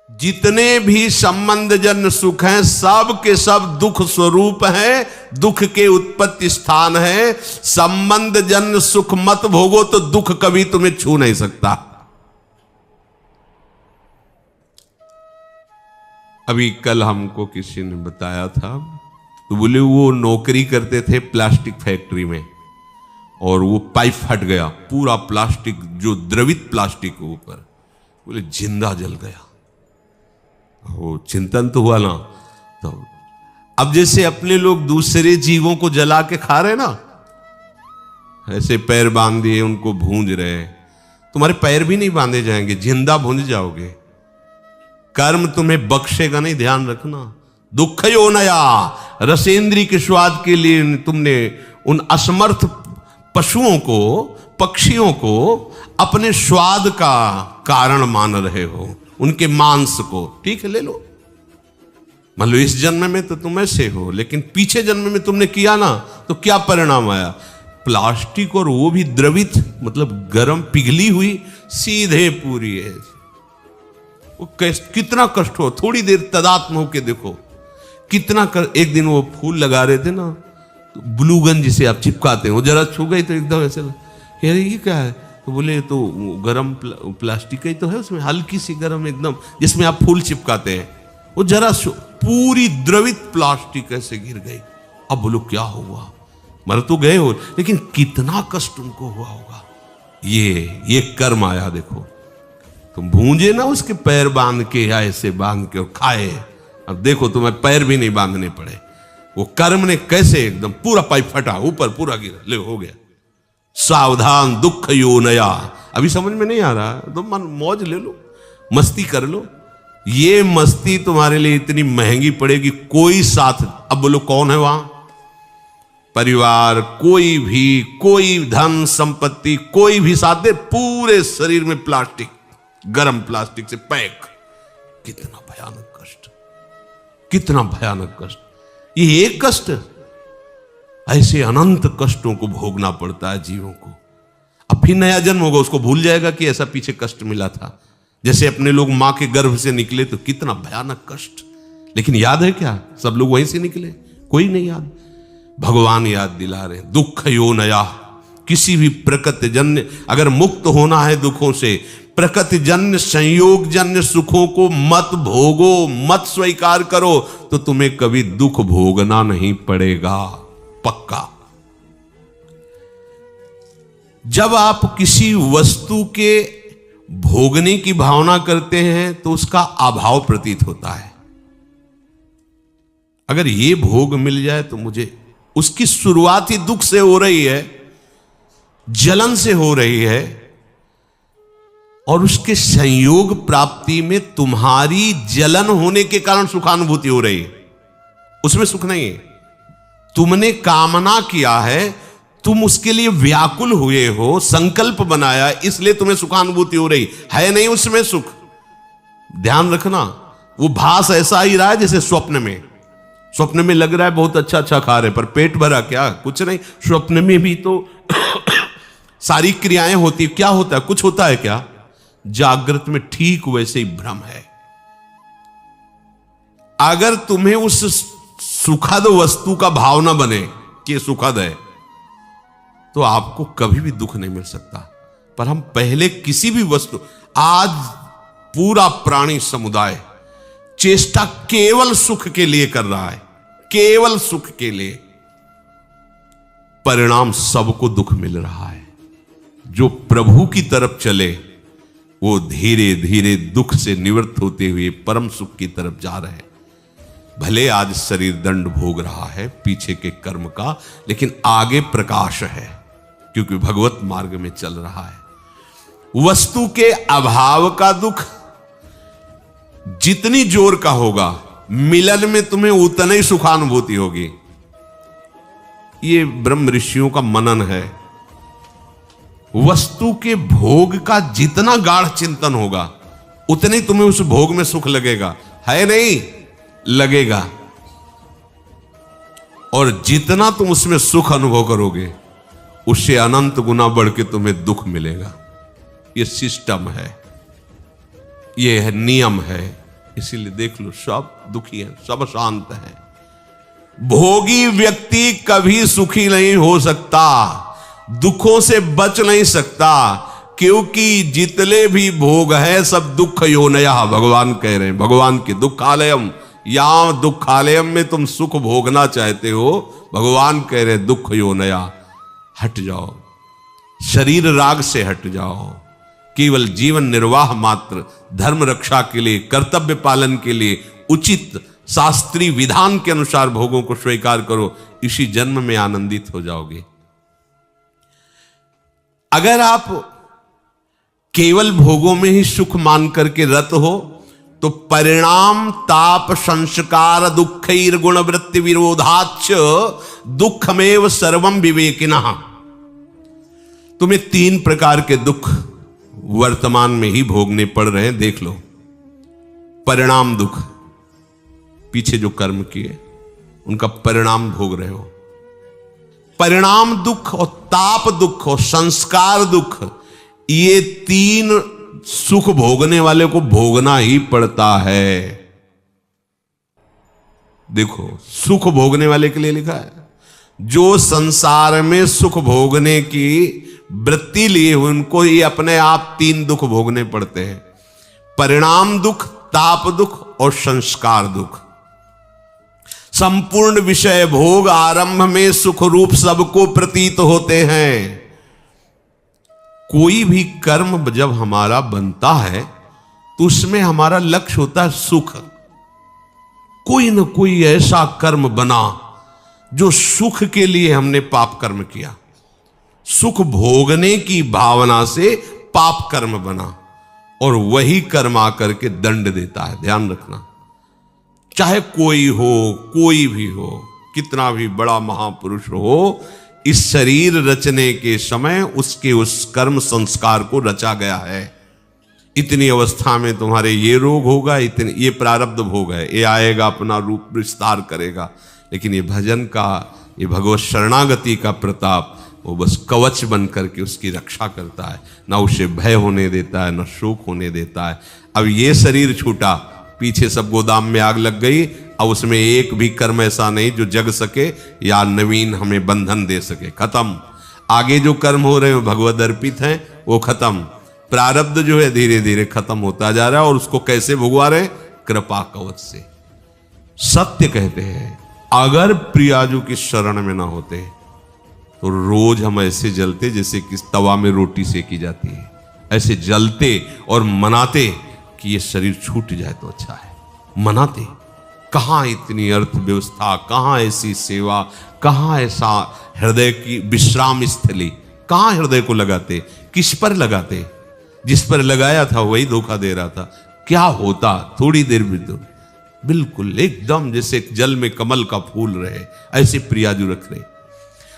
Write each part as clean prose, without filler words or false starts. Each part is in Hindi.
जितने भी संबंध जन्य सुख हैं सब के सब दुख स्वरूप हैं, दुख के उत्पत्ति स्थान है। संबंध जन्य सुख मत भोगो तो दुख कभी तुम्हें छू नहीं सकता। अभी कल हमको किसी ने बताया था, तो बोले वो नौकरी करते थे प्लास्टिक फैक्ट्री में और वो पाइप फट गया, पूरा प्लास्टिक जो द्रवित प्लास्टिक ऊपर, बोले जिंदा जल गया। वो चिंतन तो हुआ ना। तो अब जैसे अपने लोग दूसरे जीवों को जला के खा रहे ना, ऐसे पैर बांध दिए उनको भूंज रहे, तुम्हारे पैर भी नहीं बांधे जाएंगे, जिंदा भूंज जाओगे। कर्म तुम्हें बख्शेगा नहीं, ध्यान रखना। दुख यो नया, रसेंद्री के स्वाद के लिए तुमने उन असमर्थ पशुओं को, पक्षियों को अपने स्वाद का कारण मान रहे हो, उनके मांस को। ठीक है, ले लो, मान लो इस जन्म में तो तुम ऐसे हो, लेकिन पीछे जन्म में तुमने किया ना, तो क्या परिणाम आया? प्लास्टिक, और वो भी द्रवित, मतलब गर्म पिघली हुई, सीधे पूरी है। वो कितना कष्ट हो, थोड़ी देर तदात्म होके देखो कितना एक दिन वो फूल लगा रहे थे ना, तो ग्लूगन जिसे आप चिपकाते हैं, वो जरा छू गई तो एकदम ऐसे ये क्या है? तो बोले तो गरम प्लास्टिक ही तो है, उसमें हल्की सी गरम एकदम, जिसमें आप फूल चिपकाते हैं। वो जरा पूरी द्रवित प्लास्टिक ऐसे गिर गई। अब बोलो क्या हुआ? मर तो गए हो, लेकिन कितना कष्ट उनको हुआ होगा। ये कर्म आया। देखो तुम भूंजे ना उसके पैर बांध के, या ऐसे बांध के और खाए। अब देखो तुम्हें पैर भी नहीं बांधने पड़े। वो कर्म ने कैसे एकदम पूरा पाइप फटा, ऊपर पूरा गिरा, ले हो गया। सावधान दुख यो नया। अभी समझ में नहीं आ रहा तो मन मौज ले लो, मस्ती कर लो। ये मस्ती तुम्हारे लिए इतनी महंगी पड़ेगी, कोई साथ। अब बोलो कौन है वहां? परिवार, कोई भी, कोई धन संपत्ति, कोई भी साथ दे, पूरे शरीर में प्लास्टिक, गरम प्लास्टिक से पैक। कितना भयानक कष्ट, कितना भयानक कष्ट। ये एक कष्ट, ऐसे अनंत कष्टों को भोगना पड़ता है जीवों को। अब फिर नया जन्म होगा, उसको भूल जाएगा कि ऐसा पीछे कष्ट मिला था। जैसे अपने लोग मां के गर्भ से निकले तो कितना भयानक कष्ट, लेकिन याद है क्या? सब लोग वहीं से निकले, कोई नहीं याद। भगवान याद दिला रहे, दुख यो नया। किसी भी प्रकृति जन्य अगर मुक्त होना है दुखों से, प्रकृति जन्य संयोग जन्य सुखों को मत भोगो, मत स्वीकार करो, तो तुम्हें कभी दुख भोगना नहीं पड़ेगा, पक्का। जब आप किसी वस्तु के भोगने की भावना करते हैं तो उसका अभाव प्रतीत होता है। अगर ये भोग मिल जाए तो मुझे, उसकी शुरुआत ही दुख से हो रही है, जलन से हो रही है, और उसके संयोग प्राप्ति में तुम्हारी जलन होने के कारण सुखानुभूति हो रही है, उसमें सुख नहीं है। तुमने कामना किया है, तुम उसके लिए व्याकुल हुए हो, संकल्प बनाया, इसलिए तुम्हें सुखानुभूति हो रही है, नहीं उसमें सुख। ध्यान रखना, वो भास ऐसा ही रहा है जैसे स्वप्न में। स्वप्न में लग रहा है बहुत अच्छा अच्छा खा रहे, पर पेट भरा क्या? कुछ नहीं। स्वप्न में भी तो सारी क्रियाएं होती, क्या होता है? कुछ होता है क्या? जागृत में ठीक वैसे ही भ्रम है। अगर तुम्हें उस सुखद वस्तु का भाव ना बने कि सुखद है, तो आपको कभी भी दुख नहीं मिल सकता। पर हम पहले किसी भी वस्तु, आज पूरा प्राणी समुदाय चेष्टा केवल सुख के लिए कर रहा है, केवल सुख के लिए। परिणाम सबको दुख मिल रहा है। जो प्रभु की तरफ चले वो धीरे धीरे दुख से निवृत्त होते हुए परम सुख की तरफ जा रहे हैं। भले आज शरीर दंड भोग रहा है पीछे के कर्म का, लेकिन आगे प्रकाश है, क्योंकि भगवत मार्ग में चल रहा है। वस्तु के अभाव का दुख जितनी जोर का होगा, मिलन में तुम्हें उतनी ही सुखानुभूति होगी। ये ब्रह्म ऋषियों का मनन है। वस्तु के भोग का जितना गाढ़ चिंतन होगा, उतने तुम्हें उस भोग में सुख लगेगा, है नहीं? लगेगा। और जितना तुम उसमें सुख अनुभव करोगे, उससे अनंत गुना बढ़ के तुम्हें दुख मिलेगा। ये सिस्टम है, ये है नियम है, इसीलिए देख लो सब दुखी हैं, सब शांत हैं। भोगी व्यक्ति कभी सुखी नहीं हो सकता, दुखों से बच नहीं सकता, क्योंकि जितने भी भोग है सब दुख योनया, भगवान कह रहे हैं, भगवान के दुखालयम, यहां दुखालयम में तुम सुख भोगना चाहते हो, भगवान कह रहे हैं दुख योनया, हट जाओ, शरीर राग से हट जाओ, केवल जीवन निर्वाह मात्र, धर्म रक्षा के लिए, कर्तव्य पालन के लिए उचित शास्त्रीय विधान के अनुसार भोगों को स्वीकार करो, इसी जन्म में आनंदित हो जाओगे। अगर आप केवल भोगों में ही सुख मान करके रत हो तो परिणाम ताप संस्कार दुखैर गुण वृत्ति विरोधाच दुखमेव सर्वम विवेकिनः। तुम्हें 3 प्रकार के दुख वर्तमान में ही भोगने पड़ रहे हैं, देख लो। परिणाम दुख, पीछे जो कर्म किए उनका परिणाम भोग रहे हो। परिणाम दुख और ताप दुख और संस्कार दुख, ये 3 सुख भोगने वाले को भोगना ही पड़ता है। देखो, सुख भोगने वाले के लिए लिखा है, जो संसार में सुख भोगने की वृत्ति लिए हुए उनको ही अपने आप 3 दुख भोगने पड़ते हैं, परिणाम दुख, ताप दुख और संस्कार दुख। संपूर्ण विषय भोग आरंभ में सुख रूप सबको प्रतीत होते हैं। कोई भी कर्म जब हमारा बनता है तो उसमें हमारा लक्ष्य होता है सुख। कोई न कोई ऐसा कर्म बना जो सुख के लिए हमने पाप कर्म किया, सुख भोगने की भावना से पाप कर्म बना, और वही कर्म आकर के दंड देता है। ध्यान रखना, चाहे कोई हो, कोई भी हो, कितना भी बड़ा महापुरुष हो, इस शरीर रचने के समय उसके उस कर्म संस्कार को रचा गया है। इतनी अवस्था में तुम्हारे ये रोग होगा, इतने ये प्रारब्ध भोग है, ये आएगा, अपना रूप विस्तार करेगा। लेकिन ये भजन का, ये भगवत शरणागति का प्रताप, वो बस कवच बन करके उसकी रक्षा करता है, ना उसे भय होने देता है, ना शोक होने देता है। अब ये शरीर छूटा, पीछे सब गोदाम में आग लग गई, अब उसमें एक भी कर्म ऐसा नहीं जो जग सके या नवीन हमें बंधन दे सके, खत्म। आगे जो कर्म हो रहे हैं भगवद अर्पित हैं, वो खत्म। प्रारब्ध जो है धीरे धीरे खत्म होता जा रहा है, और उसको कैसे भुगवा रहे? कृपा कवच से। सत्य कहते हैं, अगर प्रियाजू की शरण में ना होते तो रोज हम ऐसे जलते जैसे किस तवा में रोटी सेकी जाती है, ऐसे जलते और मनाते कि ये शरीर छूट जाए तो अच्छा है। मनाते, कहां इतनी अर्थव्यवस्था, कहां ऐसी सेवा, कहां ऐसा हृदय की विश्राम स्थली, कहां हृदय को लगाते, किस पर लगाते? जिस पर लगाया था वही धोखा दे रहा था। क्या होता थोड़ी देर भी तो बिल्कुल एकदम जैसे जल में कमल का फूल रहे, ऐसे प्रियाजू रख रहे।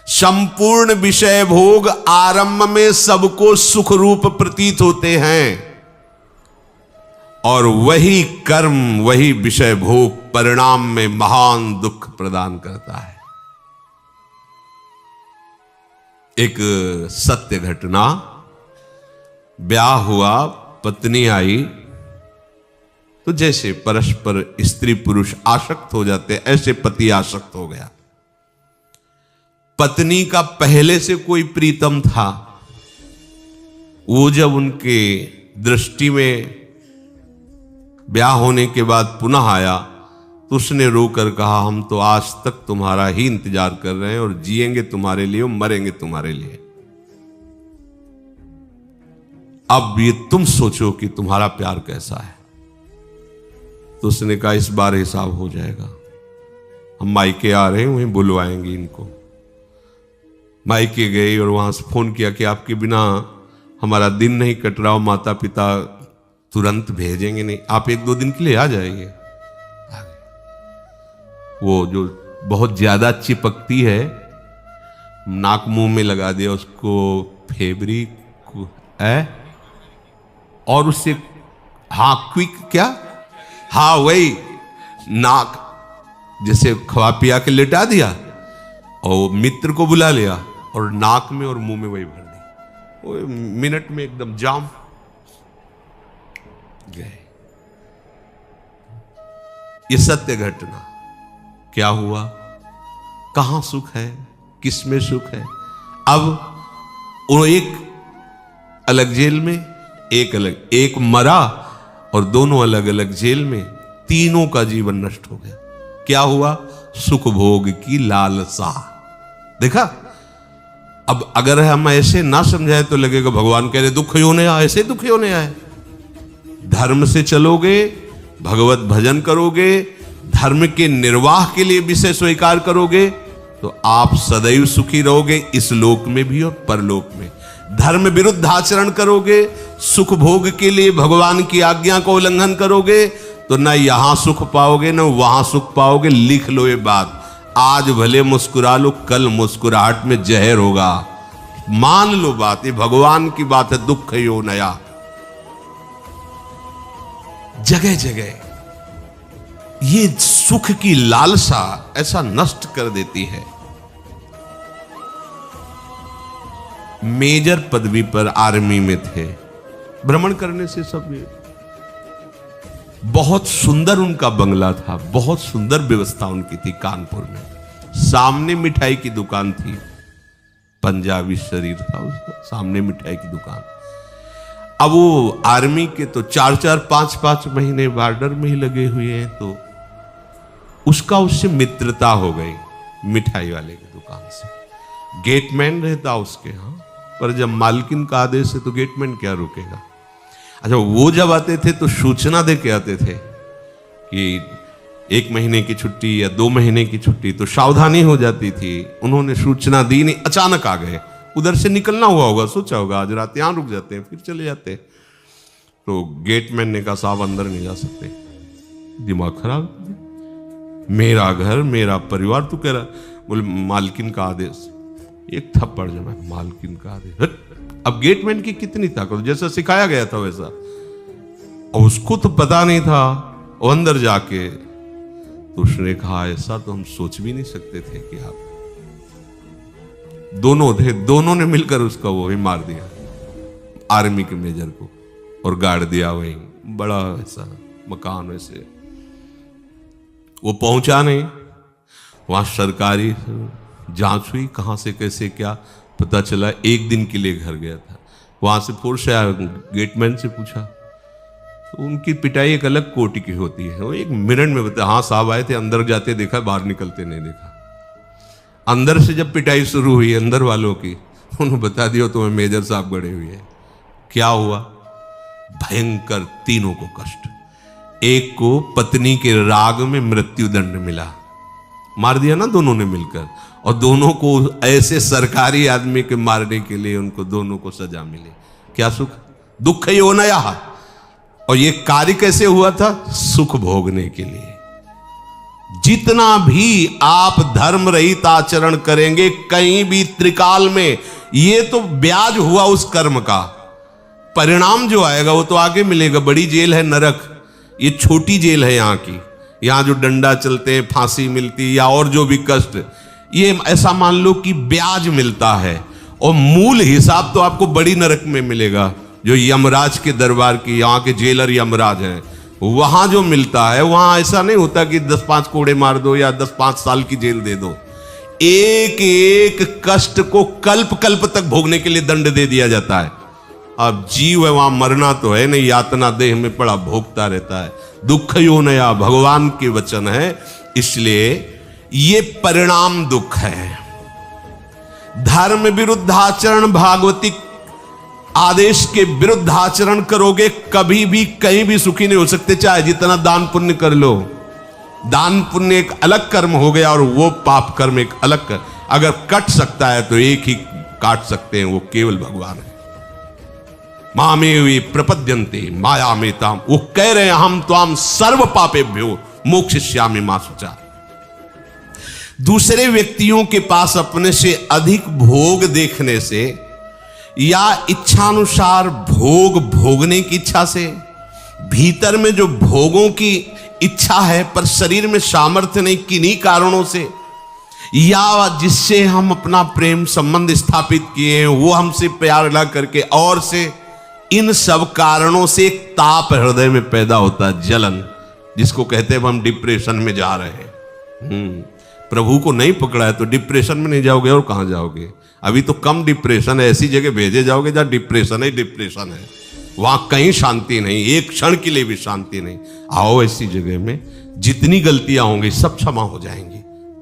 संपूर्ण विषय भोग आरंभ में सबको सुख रूप प्रतीत होते हैं, और वही कर्म, वही विषय भोग परिणाम में महान दुख प्रदान करता है। एक सत्य घटना, ब्याह हुआ, पत्नी आई, तो जैसे परस्पर स्त्री पुरुष आसक्त हो जाते, ऐसे पति आसक्त हो गया। पत्नी का पहले से कोई प्रीतम था, वो जब उनके दृष्टि में ब्याह होने के बाद पुनः आया तो उसने रोकर कहा, हम तो आज तक तुम्हारा ही इंतजार कर रहे हैं, और जिएंगे तुम्हारे लिए और मरेंगे तुम्हारे लिए। अब ये तुम सोचो कि तुम्हारा प्यार कैसा है। तो उसने कहा, इस बार हिसाब हो जाएगा, हम मायके आ रहे हैं, वहीं बुलवाएंगे इनको। मायके गए और वहां से फोन किया कि आपके बिना हमारा दिन नहीं कट रहा, माता पिता तुरंत भेजेंगे नहीं, आप 1-2 दिन के लिए आ जाइए। वो जो बहुत ज्यादा चिपकती है, नाक मुंह में लगा दिया उसको, फेब्रिक है, और उससे हाँ क्विक क्या, हाँ वही नाक जैसे खवा पिया के लेटा दिया, और मित्र को बुला लिया और नाक में और मुंह में वही भर दी, वो मिनट में एकदम जाम गए। ये सत्य घटना। क्या हुआ, कहां सुख है, किसमें सुख है। अब वो एक अलग जेल में, एक अलग, एक मरा और दोनों अलग अलग जेल में, तीनों का जीवन नष्ट हो गया। क्या हुआ, सुख भोग की लालसा। देखा, अब अगर हम ऐसे ना समझाए तो लगेगा भगवान कह रहे दुख होने आए, ऐसे दुख होने आए। धर्म से चलोगे, भगवत भजन करोगे, धर्म के निर्वाह के लिए विषय स्वीकार करोगे तो आप सदैव सुखी रहोगे, इस लोक में भी और परलोक में। धर्म विरुद्ध आचरण करोगे, सुख भोग के लिए भगवान की आज्ञा को उल्लंघन करोगे तो न यहां सुख पाओगे न वहां सुख पाओगे। लिख लो ये बात, आज भले मुस्कुरा लो, कल मुस्कुराहट में जहर होगा। मान लो बात, ये भगवान की बात है। दुख यो नया, जगह जगह ये सुख की लालसा ऐसा नष्ट कर देती है। मेजर पदवी पर आर्मी में थे, भ्रमण करने से सब ये बहुत सुंदर उनका बंगला था, बहुत सुंदर व्यवस्था उनकी थी कानपुर में। सामने मिठाई की दुकान थी, पंजाबी शरीर था उसका, सामने मिठाई की दुकान। अब वो आर्मी के तो 4-4, 5-5 महीने बॉर्डर में ही लगे हुए हैं, तो उसका उससे मित्रता हो गई मिठाई वाले की दुकान से। गेटमैन रहता उसके यहां, पर जब मालकिन का आदेश है तो गेटमैन क्या रुकेगा। अच्छा, वो जब आते थे तो सूचना दे के आते थे कि 1 महीने की छुट्टी या 2 महीने की छुट्टी, तो सावधानी हो जाती थी। उन्होंने सूचना दी नहीं, अचानक आ गए। उधर से निकलना हुआ होगा, सोचा होगा आज रात यहां रुक जाते हैं फिर चले जाते। तो गेटमैन ने कहा साहब अंदर नहीं जा सकते। दिमाग खराब, मेरा घर मेरा परिवार, तू कह रहा। बोले मालकिन का आदेश। एक थप्पड़ जमा, मालकिन का आदेश। अब गेटमैन की कितनी ताकत, जैसा सिखाया गया था वैसा, और उसको तो पता नहीं था। वो अंदर जाके तो उसने कहा ऐसा तो हम सोच भी नहीं सकते थे कि आप दोनों थे, दोनों ने मिलकर उसका वो ही मार दिया, आर्मी के मेजर को, और गाड़ दिया वहीं। बड़ा ऐसा मकान वैसे, वो पहुंचा नहीं। वहां सरकारी जांच हुई, कहां से कैसे क्या पता चला। 1 दिन के लिए घर गया था, वहां से फोर्स आया, गेटमैन से पूछा तो उनकी पिटाई एक अलग कोटि की होती है। वो 1 मिनट में बता, हाँ साहब आए थे, अंदर जाते देखा, बाहर निकलते नहीं देखा। अंदर से जब पिटाई शुरू हुई अंदर वालों की, उन्होंने बता दिया तुम्हें मेजर साहब गड़े हुए हैं। क्या हुआ, भयंकर, तीनों को कष्ट। एक को पत्नी के राग में मृत्यु दंड मिला, मार दिया ना दोनों ने मिलकर, और दोनों को ऐसे सरकारी आदमी के मारने के लिए उनको दोनों को सजा मिली। क्या सुख, दुख यो नया। और ये कार्य कैसे हुआ था, सुख भोगने के लिए। जितना भी आप धर्म रहित आचरण करेंगे कहीं भी त्रिकाल में, ये तो ब्याज हुआ उस कर्म का। परिणाम जो आएगा वो तो आगे मिलेगा। बड़ी जेल है नरक, ये छोटी जेल है यहाँ की। यहाँ जो डंडा चलते हैं, फांसी मिलती या और जो भी कष्ट, ये ऐसा मान लो कि ब्याज मिलता है, और मूल हिसाब तो आपको बड़ी नरक में मिलेगा, जो यमराज के दरबार की, यहाँ के जेलर यमराज हैं, वहां जो मिलता है। वहां ऐसा नहीं होता कि 10-5 कोड़े मार दो या 10-5 साल की जेल दे दो। एक एक कष्ट को कल्प कल्प तक भोगने के लिए दंड दे दिया जाता है। अब जीव है, वहां मरना तो है नहीं, यातना देह में पड़ा भोगता रहता है। दुख यो नया भगवान के वचन है, इसलिए ये परिणाम दुख है। धर्म विरुद्ध आचरण, भागवती आदेश के विरुद्ध आचरण करोगे, कभी भी कहीं भी सुखी नहीं हो सकते, चाहे जितना दान पुण्य कर लो। दान पुण्य एक अलग कर्म हो गया और वो पाप कर्म एक अलग कर्म। अगर कट सकता है तो एक ही काट सकते हैं, वो केवल भगवान है। मामेवि प्रपद्यन्ते माया में ताम, वो कह रहे हैं हम त्वाम सर्व पापेभ्यो मोक्षयिष्यामि मा शुचा। दूसरे व्यक्तियों के पास अपने से अधिक भोग देखने से या इच्छानुसार भोग भोगने की इच्छा से, भीतर में जो भोगों की इच्छा है पर शरीर में सामर्थ्य नहीं, किन्हीं कारणों से, या जिससे हम अपना प्रेम संबंध स्थापित किए हैं वो हमसे प्यार ना करके और से, इन सब कारणों से एक ताप हृदय में पैदा होता है, जलन। जिसको कहते हैं हम डिप्रेशन में जा रहे हैं। प्रभु को नहीं पकड़ा है तो डिप्रेशन में नहीं जाओगे और कहां जाओगे? अभी तो कम डिप्रेशन है, ऐसी जगह भेजे जाओगे जहां डिप्रेशन है, डिप्रेशन है, वहां कहीं शांति नहीं, एक क्षण के लिए भी शांति नहीं। आओ ऐसी जगह में जितनी गलतियां होंगी सब क्षमा हो जाएंगी।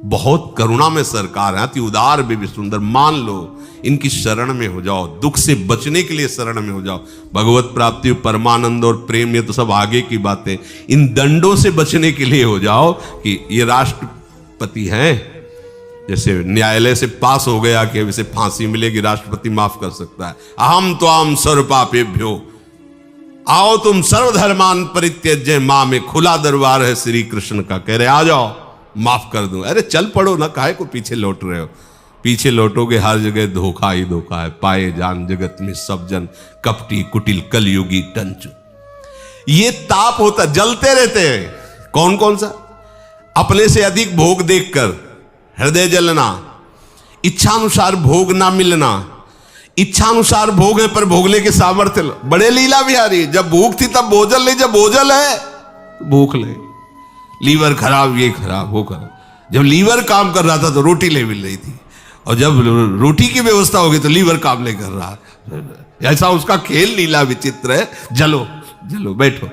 बहुत करुणा में सरकार है, अति उदार भी सुंदर। मान लो इनकी शरण में हो जाओ, दुख से बचने के लिए शरण में हो जाओ। भगवत प्राप्ति, परमानंद और प्रेम ये तो सब आगे की बातें। इन दंडों से बचने के लिए हो जाओ कि ये राष्ट्रपति हैं, जैसे न्यायालय से पास हो गया कि अब इसे फांसी मिलेगी, राष्ट्रपति माफ कर सकता है। अहम त्वाम सर्व पापेभ्यो, आओ तुम सर्वधर्मान परित्यज्य मां में खुला दरबार है श्री कृष्ण का। कह रहे आ जाओ माफ कर दूं। अरे चल पड़ो ना, काहे को पीछे लौट रहे हो? पीछे लौटोगे हर जगह धोखा ही धोखा है। पाए जान जगत में सब जन कपटी कुटिल कलयुगी टंचु। ये ताप होता, जलते रहते हैं। कौन कौन सा? अपने से अधिक भोग देखकर हृदय जलना, इच्छानुसार भोग ना मिलना। इच्छानुसार भोग है पर भोगने के सामर्थ्य। बड़े लीला बिहारी, जब भूख थी तब भोजन ले, जब भोजन है भूख ले। लीवर खराब, ये खराब, वो खराब। जब लीवर काम कर रहा था तो रोटी ले मिल रही थी, और जब रोटी की व्यवस्था होगी तो लीवर काम नहीं कर रहा। ऐसा उसका खेल लीला विचित्र है। जलो जलो बैठो।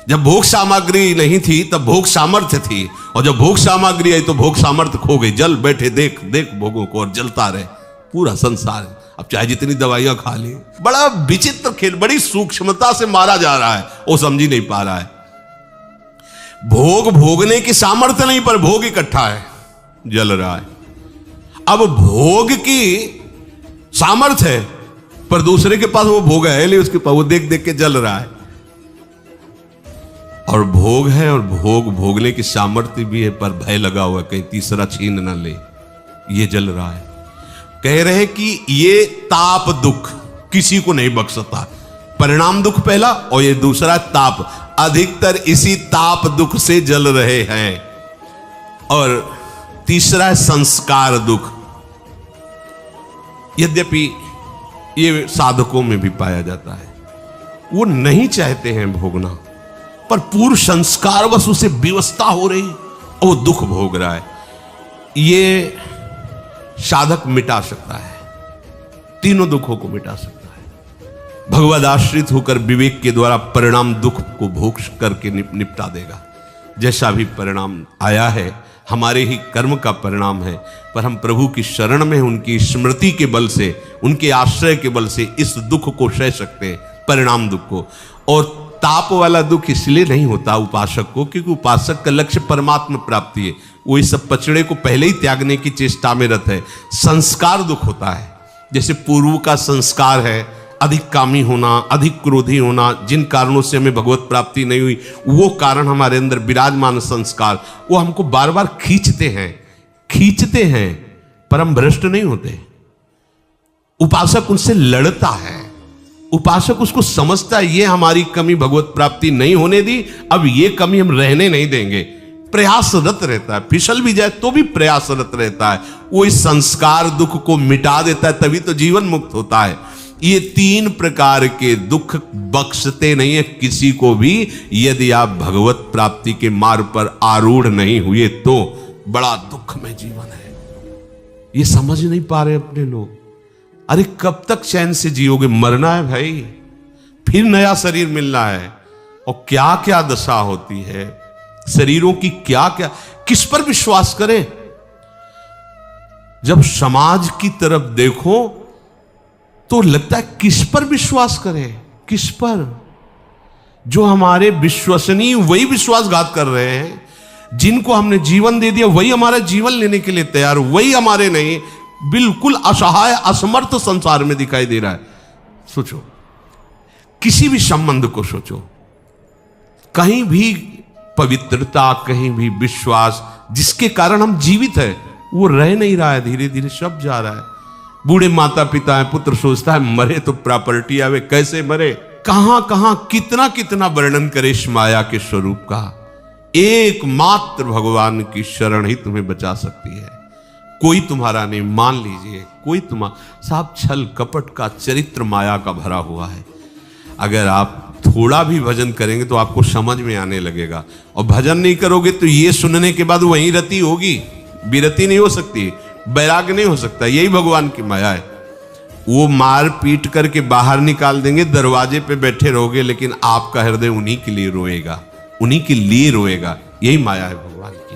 जब भोग सामग्री नहीं थी तब भोग सामर्थ्य थी, और जब भोग सामग्री आई तो भोग सामर्थ्य खो गई। जल बैठे देख देख भोगों को और जलता रहे पूरा संसार। अब चाहे जितनी दवाइयां खा ली, बड़ा विचित्र खेल, बड़ी सूक्ष्मता से मारा जा रहा है, वो समझ ही नहीं पा रहा है। भोग भोगने की सामर्थ्य नहीं पर भोग इकट्ठा है, जल रहा है। अब भोग की सामर्थ्य है पर दूसरे के पास वो भोग है नहीं, उसके पास वो देख देख के जल रहा है। और भोग है और भोग भोगने की सामर्थ्य भी है पर भय लगा हुआ कहीं तीसरा छीन ना ले, ये जल रहा है। कह रहे कि ये ताप दुख किसी को नहीं बख्शता। परिणाम दुख पहला और ये दूसरा ताप। अधिकतर इसी ताप दुख से जल रहे हैं। और तीसरा है संस्कार दुख। यद्यपि ये साधकों में भी पाया जाता है, वो नहीं चाहते हैं भोगना पर पूर्व संस्कार वश उसे विवस्था हो रही और वो दुख भोग रहा है। ये साधक मिटा सकता है, तीनों दुखों को मिटा सकता है। भगवद आश्रित होकर विवेक के द्वारा परिणाम दुख को भोग करके निपटा देगा। जैसा भी परिणाम आया है हमारे ही कर्म का परिणाम है, पर हम प्रभु की शरण में उनकी स्मृति के बल से, उनके आश्रय के बल से इस दुख को सह सकते हैं, परिणाम दुख को। और ताप वाला दुख इसलिए नहीं होता उपासक को क्योंकि उपासक का लक्ष्य परमात्मा प्राप्ति है। वो इस सब पचड़े को पहले ही त्यागने की चेष्टा में रत है। संस्कार दुख होता है, जैसे पूर्व का संस्कार है अधिक कामी होना, अधिक क्रोधी होना, जिन कारणों से हमें भगवत प्राप्ति नहीं हुई, वो कारण हमारे अंदर विराजमान संस्कार वो हमको बार बार खींचते हैं पर हम भ्रष्ट नहीं होते। उपासक उनसे लड़ता है, उपासक उसको समझता है ये हमारी कमी भगवत प्राप्ति नहीं होने दी, अब ये कमी हम रहने नहीं देंगे। प्रयासरत रहता है, फिसल भी जाए तो भी प्रयासरत रहता है। वो इस संस्कार दुख को मिटा देता है, तभी तो जीवन मुक्त होता है। ये तीन प्रकार के दुख बख्शते नहीं है किसी को भी, यदि आप भगवत प्राप्ति के मार्ग पर आरूढ़ नहीं हुए तो। बड़ा दुखमय जीवन है, ये समझ नहीं पा रहे अपने लोग। अरे कब तक चैन से जियोगे? मरना है भाई, फिर नया शरीर मिलना है। और क्या क्या दशा होती है शरीरों की, क्या क्या, किस पर विश्वास करें? जब समाज की तरफ देखो तो लगता है किस पर विश्वास करें, किस पर? जो हमारे विश्वसनीय वही विश्वासघात कर रहे हैं, जिनको हमने जीवन दे दिया वही हमारा जीवन लेने के लिए तैयार, वही हमारे नहीं, बिल्कुल असहाय असमर्थ संसार में दिखाई दे रहा है। सोचो, किसी भी संबंध को सोचो, कहीं भी पवित्रता, कहीं भी विश्वास जिसके कारण हम जीवित है वो रह नहीं रहा है, धीरे धीरे सब जा रहा है। बूढ़े माता पिता है, पुत्र सोचता है मरे तो प्रॉपर्टी आवे, कैसे मरे, कहां कहां कितना कितना वर्णन करे इस माया के स्वरूप का। एकमात्र भगवान की शरण ही तुम्हें बचा सकती है। कोई तुम्हारा नहीं, मान लीजिए कोई तुम्हारा, साहब छल कपट का चरित्र माया का भरा हुआ है। अगर आप थोड़ा भी भजन करेंगे तो आपको समझ में आने लगेगा, और भजन नहीं करोगे तो ये सुनने के बाद वहीं रति होगी, विरति नहीं हो सकती, वैराग्य नहीं हो सकता। यही भगवान की माया है। वो मार पीट करके बाहर निकाल देंगे, दरवाजे पे बैठे रहोगे, लेकिन आपका हृदय उन्हीं के लिए रोएगा, उन्हीं के लिए रोएगा। यही माया है भगवान की,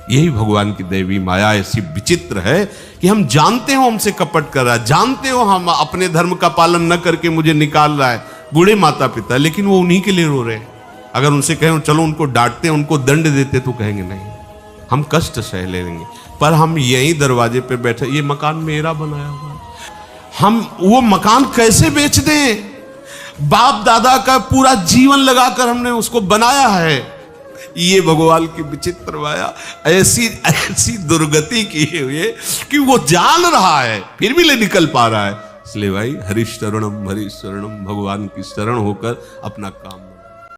यही भगवान की दैवी माया ऐसी विचित्र है कि हम जानते हो हमसे कपट कर रहा है, जानते हो हम अपने धर्म का पालन न करके मुझे निकाल रहा है, बूढ़े माता पिता, लेकिन वो उन्हीं के लिए रो रहे हैं। अगर उनसे कहें चलो उनको डांटते, उनको दंड देते, तो कहेंगे नहीं, हम कष्ट सह लेंगे। पर हम यही दरवाजे पे बैठे, ये मकान मेरा बनाया हुआ है, हम वो मकान कैसे बेच दें? बाप दादा का पूरा जीवन लगाकर हमने उसको बनाया है। ये भगवान की विचित्र माया ऐसी ऐसी दुर्गति की हुई है कि वो जान रहा है फिर भी ले निकल पा रहा है। इसलिए भाई हरिशरणम भगवान की शरण होकर अपना काम